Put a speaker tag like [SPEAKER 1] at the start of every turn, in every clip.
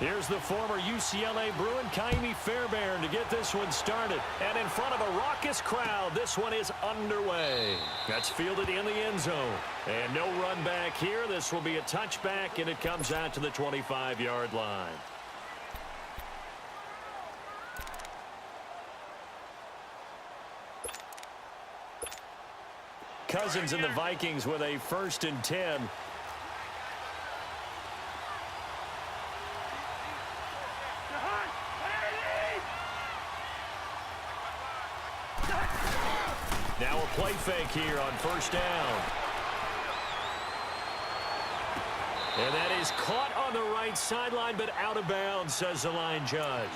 [SPEAKER 1] Here's the former UCLA Bruin, Kaimi Fairbairn, to get this one started. And in front of a raucous crowd, this one is underway. That's fielded in the end zone. And no run back here. This will be a touchback, and it comes out to the 25-yard line. Cousins and the Vikings with a 1st and 10. Now a play fake here on 1st down. And that is caught on the right sideline, but out of bounds, says the line judge.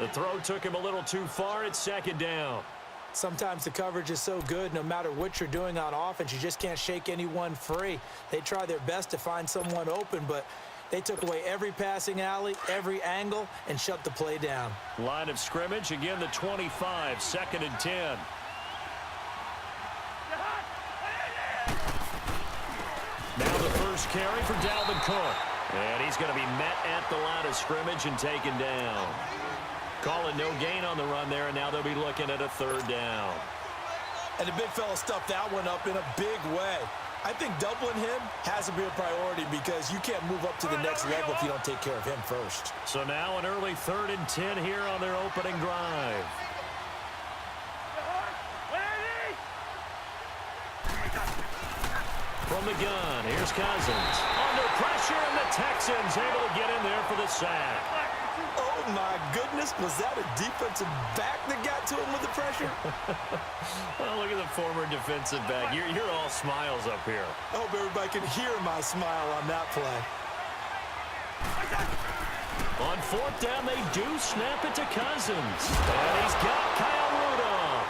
[SPEAKER 1] The throw took him a little too far. It's 2nd down.
[SPEAKER 2] Sometimes the coverage is so good, no matter what you're doing on offense, you just can't shake anyone free. They try their best to find someone open, but they took away every passing alley, every angle, and shut the play down.
[SPEAKER 1] Line of scrimmage, again the 25, 2nd and 10. Now the first carry for Dalvin Cook. And he's going to be met at the line of scrimmage and taken down. Calling no gain on the run there, and now they'll be looking at a 3rd down.
[SPEAKER 2] And the big fella stuffed that one up in a big way. I think doubling him has to be a priority because you can't move up to the next level if you don't take care of him first.
[SPEAKER 1] So now an early 3rd and 10 here on their opening drive. From the gun, here's Cousins. Under pressure, and the Texans able to get in there for the sack.
[SPEAKER 2] Oh, my goodness. Was that a defensive back that got to him with the pressure?
[SPEAKER 1] Well, look at the former defensive back. You're all smiles up here.
[SPEAKER 2] I hope everybody can hear my smile on that play.
[SPEAKER 1] On 4th down, they do snap it to Cousins. And he's got Kyle Rudolph.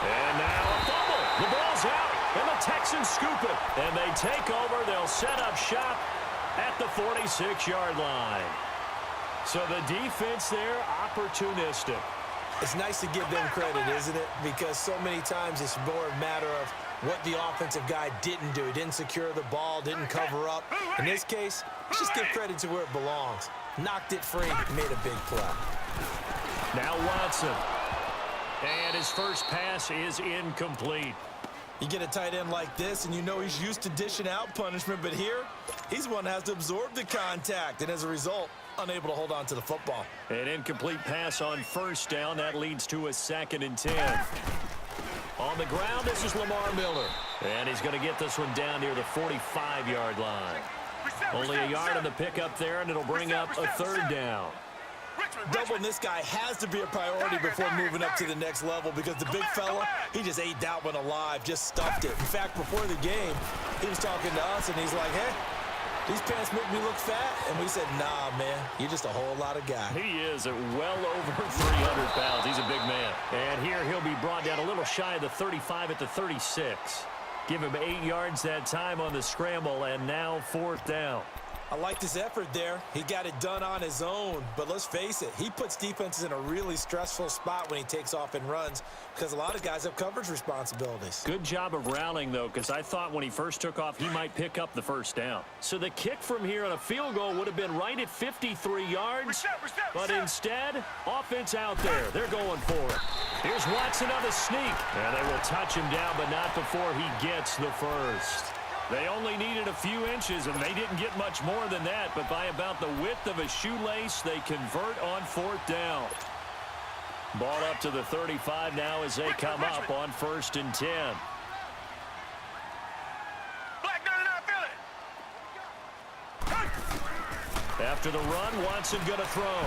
[SPEAKER 1] And now a fumble. The ball's out. And the Texans scoop it. And they take over. They'll set up shop at the 46-yard line. So the defense there, opportunistic.
[SPEAKER 2] It's nice to give them credit, isn't it? Because so many times it's more a matter of what the offensive guy didn't do. He didn't secure the ball, didn't cover up. In this case, just give credit to where it belongs. Knocked it free, made a big play.
[SPEAKER 1] Now Watson. And his first pass is incomplete.
[SPEAKER 2] You get a tight end like this, and you know he's used to dishing out punishment, but here, he's one that has to absorb the contact, and as a result, unable to hold on to the football.
[SPEAKER 1] An incomplete pass on 1st down. That leads to a 2nd and 10. On the ground, this is Lamar Miller. And he's going to get this one down near the 45-yard line. Only a yard on the pickup there, and it'll bring up a 3rd down.
[SPEAKER 2] Doubling this guy has to be a priority before moving up to the next level because the big fella, he just ate that one alive, just stuffed it. In fact, before the game, he was talking to us, and he's like, hey, these pants make me look fat. And we said, nah, man, you're just a whole lot of guy.
[SPEAKER 1] He is at well over 300 pounds. He's a big man. And here he'll be brought down a little shy of the 35 at the 36. Give him 8 yards that time on the scramble, and now 4th down.
[SPEAKER 2] I liked his effort there. He got it done on his own. But let's face it, he puts defenses in a really stressful spot when he takes off and runs because a lot of guys have coverage responsibilities.
[SPEAKER 1] Good job of rallying, though, because I thought when he first took off, he might pick up the 1st down. So the kick from here on a field goal would have been right at 53 yards. But instead, offense out there. They're going for it. Here's Watson on the sneak. And they will touch him down, but not before he gets the 1st. They only needed a few inches, and they didn't get much more than that. But by about the width of a shoelace, they convert on 4th down. Ball up to the 35 now as they come up on 1st and 10. After the run, Watson going to throw.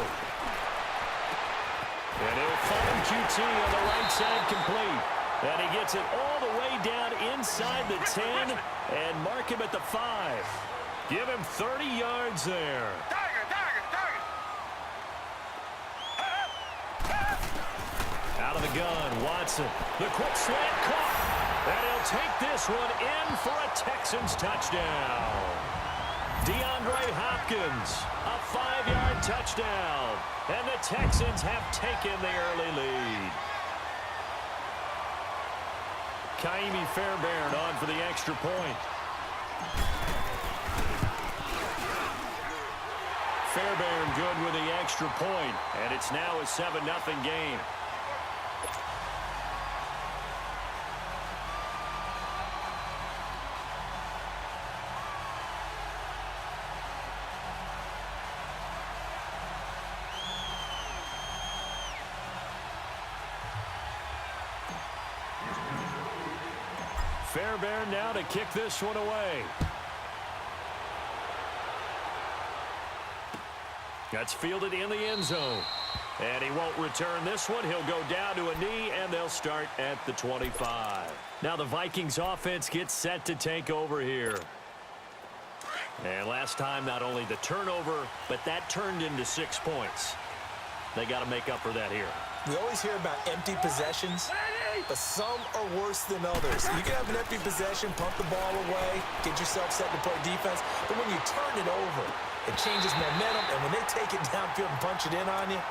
[SPEAKER 1] And he'll find QT on the right side complete. And he gets it all the way down inside the 10 and mark him at the 5. Give him 30 yards there. Out of the gun, Watson. The quick slant caught. And he'll take this one in for a Texans touchdown. DeAndre Hopkins, a 5-yard touchdown. And the Texans have taken the early lead. Kaimi Fairbairn on for the extra point. Fairbairn good with the extra point, and it's now a 7-0 game. Fairbairn now to kick this one away. That's fielded in the end zone. And he won't return this one. He'll go down to a knee, and they'll start at the 25. Now the Vikings offense gets set to take over here. And last time, not only the turnover, but that turned into 6 points. They got to make up for that here.
[SPEAKER 2] We always hear about empty possessions, but some are worse than others. You can have an empty possession, pump the ball away, get yourself set to play defense, but when you turn it over, it changes momentum, and when they take it downfield and punch it in on you,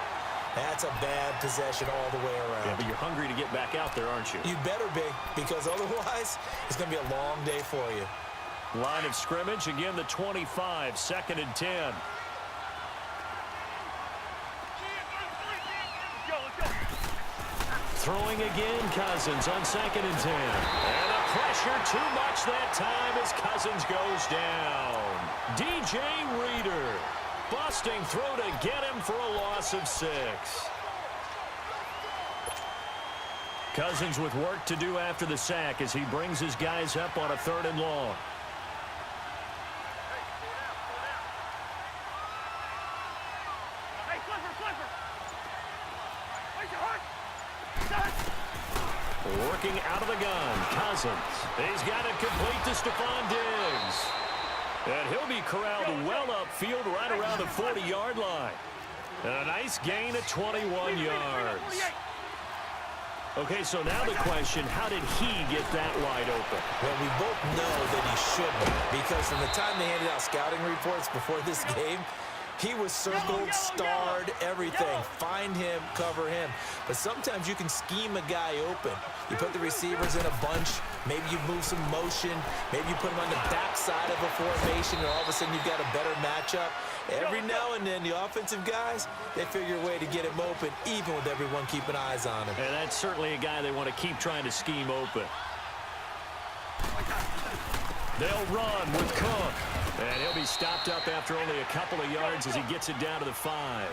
[SPEAKER 2] that's a bad possession all the way around.
[SPEAKER 1] Yeah, but you're hungry to get back out there, aren't you?
[SPEAKER 2] You better be, because otherwise, it's going to be a long day for you.
[SPEAKER 1] Line of scrimmage, again the 25, 2nd and 10. Throwing again, Cousins on 2nd and 10. And the pressure too much that time as Cousins goes down. DJ Reader busting through to get him for a loss of 6. Cousins with work to do after the sack as he brings his guys up on a 3rd and long. Working out of the gun, Cousins. He's got it complete to Stephon Diggs. And he'll be corralled well upfield right around the 40-yard line. And a nice gain of 21 yards. Okay, so now the question, how did he get that wide open?
[SPEAKER 2] Well, we both know that he shouldn't, because from the time they handed out scouting reports before this game, he was circled, starred, everything. Find him, cover him. But sometimes you can scheme a guy open. You put the receivers in a bunch. Maybe you move some motion. Maybe you put him on the backside of a formation, and all of a sudden you've got a better matchup. Every now and then, the offensive guys, they figure a way to get him open, even with everyone keeping eyes on him.
[SPEAKER 1] And that's certainly a guy they want to keep trying to scheme open. They'll run with Cook. And he'll be stopped up after only a couple of yards as he gets it down to the 5.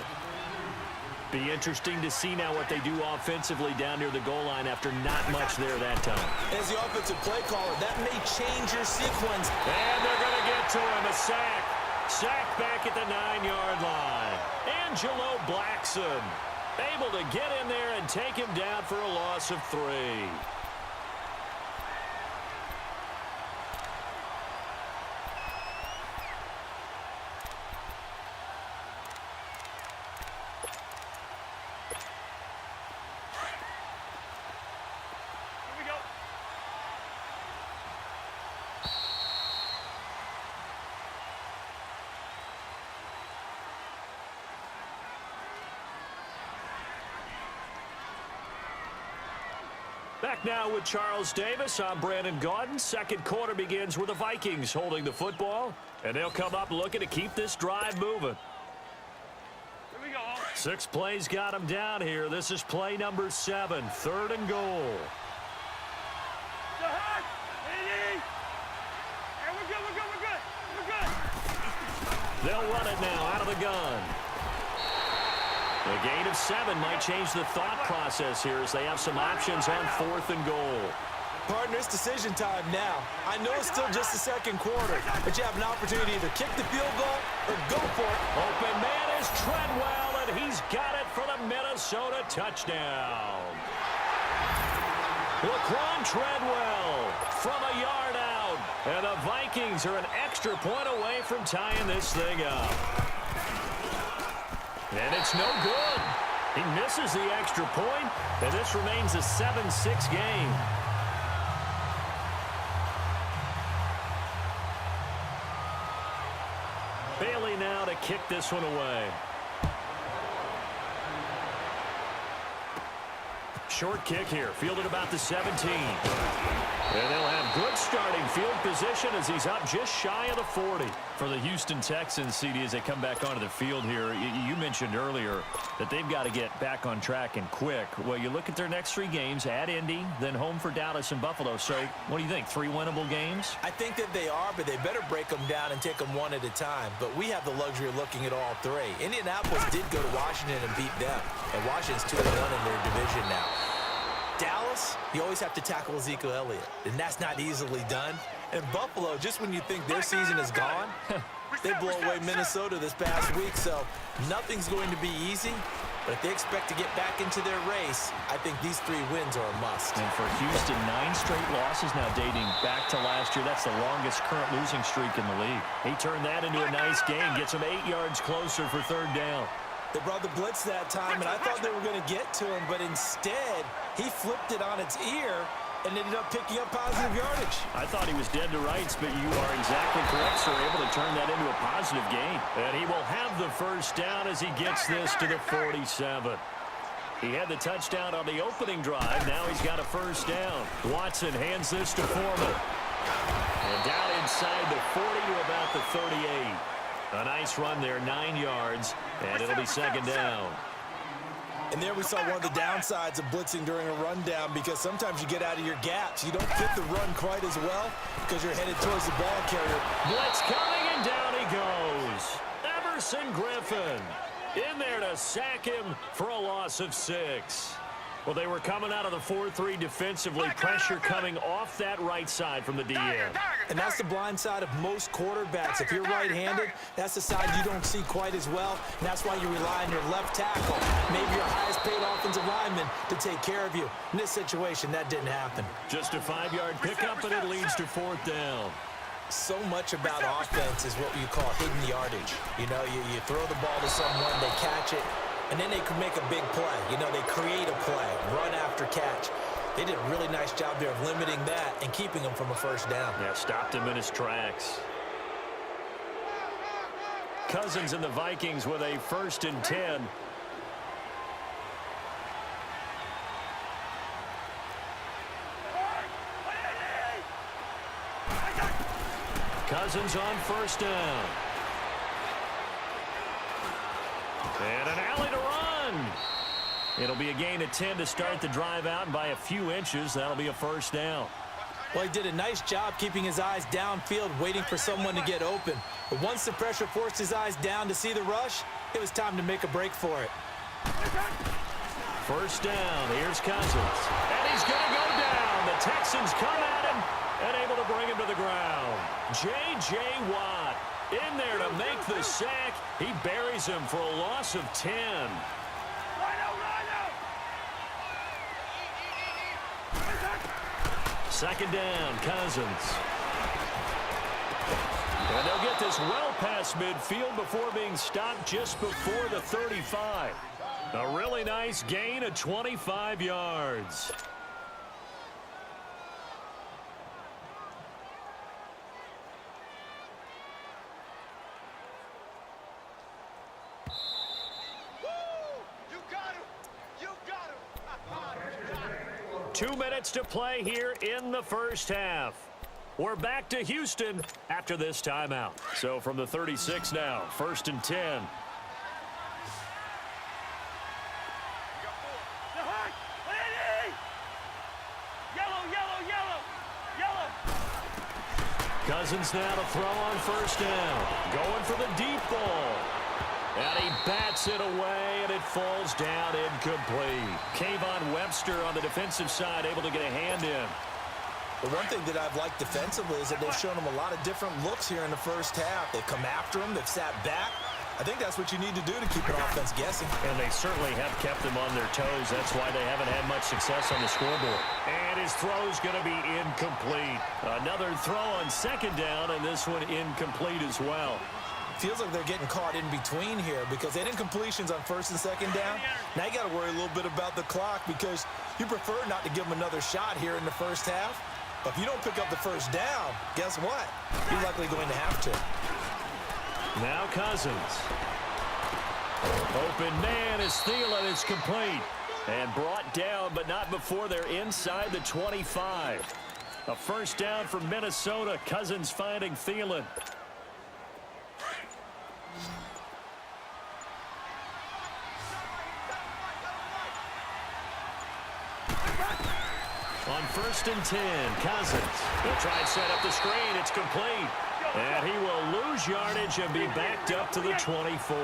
[SPEAKER 1] Be interesting to see now what they do offensively down near the goal line after not much there that time.
[SPEAKER 2] As the offensive play caller, that may change your sequence.
[SPEAKER 1] And they're going to get to him, a sack. Sack back at the 9-yard line. Angelo Blackson able to get in there and take him down for a loss of 3. Back now with Charles Davis. I'm Brandon Gaudin. Second quarter begins with the Vikings holding the football. And they'll come up looking to keep this drive moving.
[SPEAKER 3] Here we go.
[SPEAKER 1] 6 plays got them down here. This is play number 7. 3rd and goal.
[SPEAKER 3] We're good.
[SPEAKER 1] They'll run it now out of the gun. A gain of 7 might change the thought process here as they have some options on 4th and goal.
[SPEAKER 2] Partner, it's decision time now. I know it's still just the second quarter, but you have an opportunity to either kick the field goal or go for it.
[SPEAKER 1] Open man is Treadwell, and he's got it for the Minnesota touchdown. Laquan Treadwell from a yard out, and the Vikings are an extra point away from tying this thing up. And it's no good. He misses the extra point, and this remains a 7-6 game. Bailey now to kick this one away. Short kick here, fielded about the 17. And they'll have good starting field position as he's up just shy of the 40. For the Houston Texans, CD, as they come back onto the field here, you mentioned earlier that they've got to get back on track and quick. Well, you look at their next 3 games, at Indy, then home for Dallas and Buffalo. So what do you think, 3 winnable games?
[SPEAKER 2] I think that they are, but they better break them down and take them one at a time. But we have the luxury of looking at all 3. Indianapolis did go to Washington and beat them, and Washington's 2-1 in their division now. Dallas, you always have to tackle Ezekiel Elliott, and that's not easily done. And Buffalo, just when you think their season is gone, they blow away Minnesota this past week, so nothing's going to be easy. But if they expect to get back into their race, I think these 3 wins are a must.
[SPEAKER 1] And for Houston, 9 straight losses now dating back to last year. That's the longest current losing streak in the league. He turned that into a nice game, gets him 8 yards closer for 3rd down.
[SPEAKER 2] They brought the blitz that time, and I thought they were going to get to him, but instead, he flipped it on its ear and ended up picking up positive yardage.
[SPEAKER 1] I thought he was dead to rights, but you are exactly correct, sir. Able to turn that into a positive gain. And he will have the 1st down as he gets this to the 47. He had the touchdown on the opening drive. Now he's got a 1st down. Watson hands this to Foreman. And down inside the 40 to about the 38. A nice run there, 9 yards, and it'll be 2nd down.
[SPEAKER 2] And there we saw one of the downsides of blitzing during a rundown, because sometimes you get out of your gaps. You don't fit the run quite as well because you're headed towards the ball carrier.
[SPEAKER 1] Blitz coming, and down he goes. Everson Griffin in there to sack him for a loss of 6. Well, they were coming out of the 4-3 defensively. Pressure coming off that right side from the DN.
[SPEAKER 2] And that's the blind side of most quarterbacks. If you're right-handed, that's the side you don't see quite as well. And that's why you rely on your left tackle, maybe your highest-paid offensive lineman, to take care of you. In this situation, that didn't happen.
[SPEAKER 1] Just a 5-yard pickup, and it leads to 4th down.
[SPEAKER 2] So much about offense is what you call hidden yardage. You know, you throw the ball to someone, they catch it, and then they can make a big play. You know, they create a play, run after catch. They did a really nice job there of limiting that and keeping him from a 1st down.
[SPEAKER 1] Yeah, stopped him in his tracks. Cousins and the Vikings with a 1st and 10. Cousins on 1st down. And an alley to run. It'll be a gain of 10 to start the drive out, and by a few inches, that'll be a 1st down.
[SPEAKER 2] Well, he did a nice job keeping his eyes downfield, waiting for someone to get open. But once the pressure forced his eyes down to see the rush, it was time to make a break for it.
[SPEAKER 1] 1st down. Here's Cousins. And he's going to go down. The Texans come at him and able to bring him to the ground. J.J. Watt in there to make the sack. He buries him for a loss of 10. 2nd down, Cousins. And they'll get this well past midfield before being stopped just before the 35. A really nice gain of 25 yards. Two minutes to play here in the 1st half. We're back to Houston after this timeout. So from the 36 now, 1st and 10. Cousins now to throw on 1st down. Going for the deep ball. And he bats it away, and it falls down incomplete. Kayvon Webster on the defensive side able to get a hand in.
[SPEAKER 2] The one thing that I've liked defensively is that they've shown him a lot of different looks here in the 1st half. They've come after him. They've sat back. I think that's what you need to do to keep an offense guessing.
[SPEAKER 1] And they certainly have kept them on their toes. That's why they haven't had much success on the scoreboard. And his throw's going to be incomplete. Another throw on 2nd down, and this one incomplete as well.
[SPEAKER 2] Feels like they're getting caught in between here because they did incompletions on 1st and 2nd down. Now you got to worry a little bit about the clock because you prefer not to give them another shot here in the 1st half. But if you don't pick up the 1st down, guess what? You're likely going to have to.
[SPEAKER 1] Now Cousins. Open man is Thielen. It's complete. And brought down, but not before they're inside the 25. A first down for Minnesota. Cousins finding Thielen. On 1st and 10, Cousins. He'll try and set up the screen. It's complete. And he will lose yardage and be backed up to the 24.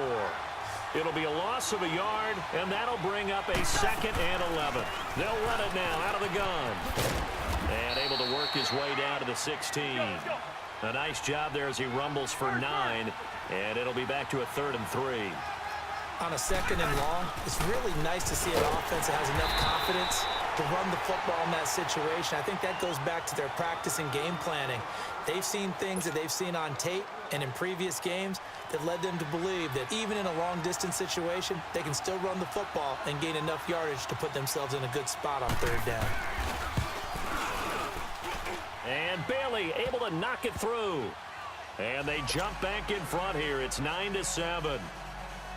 [SPEAKER 1] It'll be a loss of a yard, and that'll bring up a 2nd and 11. They'll run it now out of the gun. And able to work his way down to the 16. A nice job there as he rumbles for 9. And it'll be back to a 3rd and 3.
[SPEAKER 2] On a 2nd and long, it's really nice to see an offense that has enough confidence to run the football in that situation. I think that goes back to their practice and game planning. They've seen things that they've seen on tape and in previous games that led them to believe that even in a long-distance situation, they can still run the football and gain enough yardage to put themselves in a good spot on 3rd down.
[SPEAKER 1] And Bailey able to knock it through. And they jump back in front here. It's 9-7.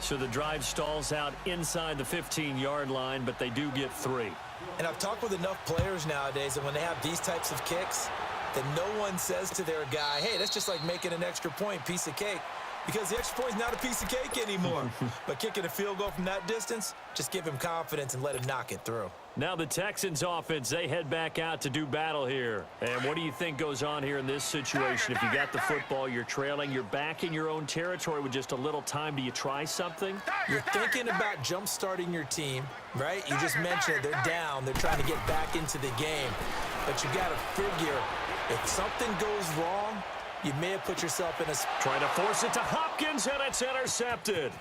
[SPEAKER 1] So the drive stalls out inside the 15-yard line, but they do get 3.
[SPEAKER 2] And I've talked with enough players nowadays that when they have these types of kicks, that no one says to their guy, hey, that's just like making an extra point, piece of cake. Because the extra point is not a piece of cake anymore. But kicking a field goal from that distance, just give him confidence and let him knock it through.
[SPEAKER 1] Now the Texans offense, they head back out to do battle here. And what do you think goes on here in this situation? If you got the football, you're trailing, you're back in your own territory with just a little time. Do you try something?
[SPEAKER 2] You're thinking about jump-starting your team, right? You just mentioned it. They're down. They're trying to get back into the game. But you got to figure, if something goes wrong, you may have put yourself in a...
[SPEAKER 1] Trying to force it to Hopkins, and it's intercepted.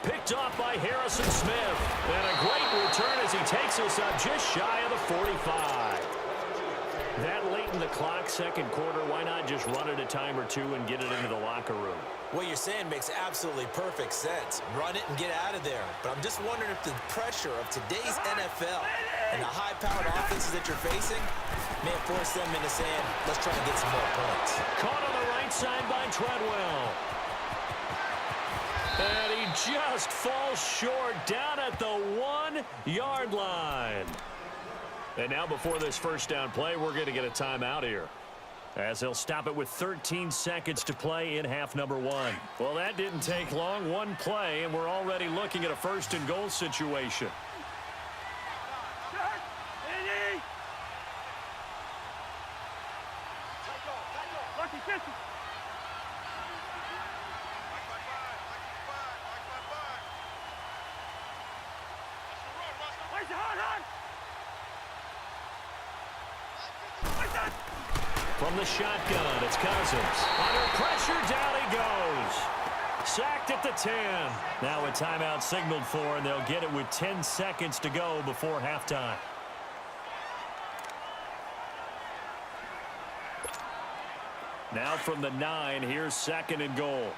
[SPEAKER 1] Picked off by Harrison Smith. And a great return as he takes us up just shy of the 45. That late in the clock, 2nd quarter, why not just run it a time or two and get it into the locker room?
[SPEAKER 2] What you're saying makes absolutely perfect sense. Run it and get out of there. But I'm just wondering if the pressure of today's NFL and the high-powered offenses that you're facing may have forced them into saying, let's try and get some more points.
[SPEAKER 1] Caught on the right side by Treadwell. And he just falls short down at the 1-yard line. And now before this first down play, we're going to get a timeout here, as they'll stop it with 13 seconds to play in half number 1. Well, that didn't take long. 1 play, and we're already looking at a 1st and goal situation. From the shotgun, it's Cousins. Under pressure, down he goes. Sacked at the 10. Now a timeout signaled for, and they'll get it with 10 seconds to go before halftime. Now from the 9, here's 2nd and goal.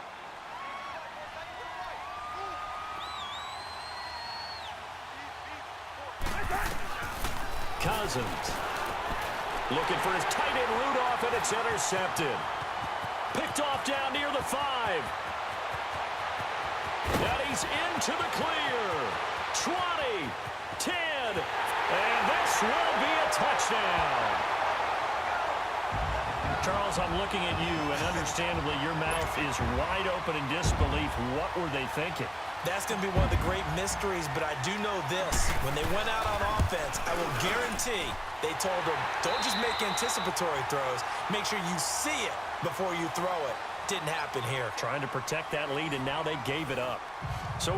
[SPEAKER 1] Cousins. Looking for his tight end Rudolph, and it's intercepted. Picked off down near the 5. And he's into the clear. 20, 10, and this will be a touchdown. Charles, I'm looking at you, and understandably your mouth is wide open in disbelief. What were they thinking?
[SPEAKER 2] That's going to be one of the great mysteries, but I do know this. When they went out on offense, I will guarantee they told them, don't just make anticipatory throws. Make sure you see it before you throw it. Didn't happen here.
[SPEAKER 1] Trying to protect that lead, and now they gave it up. So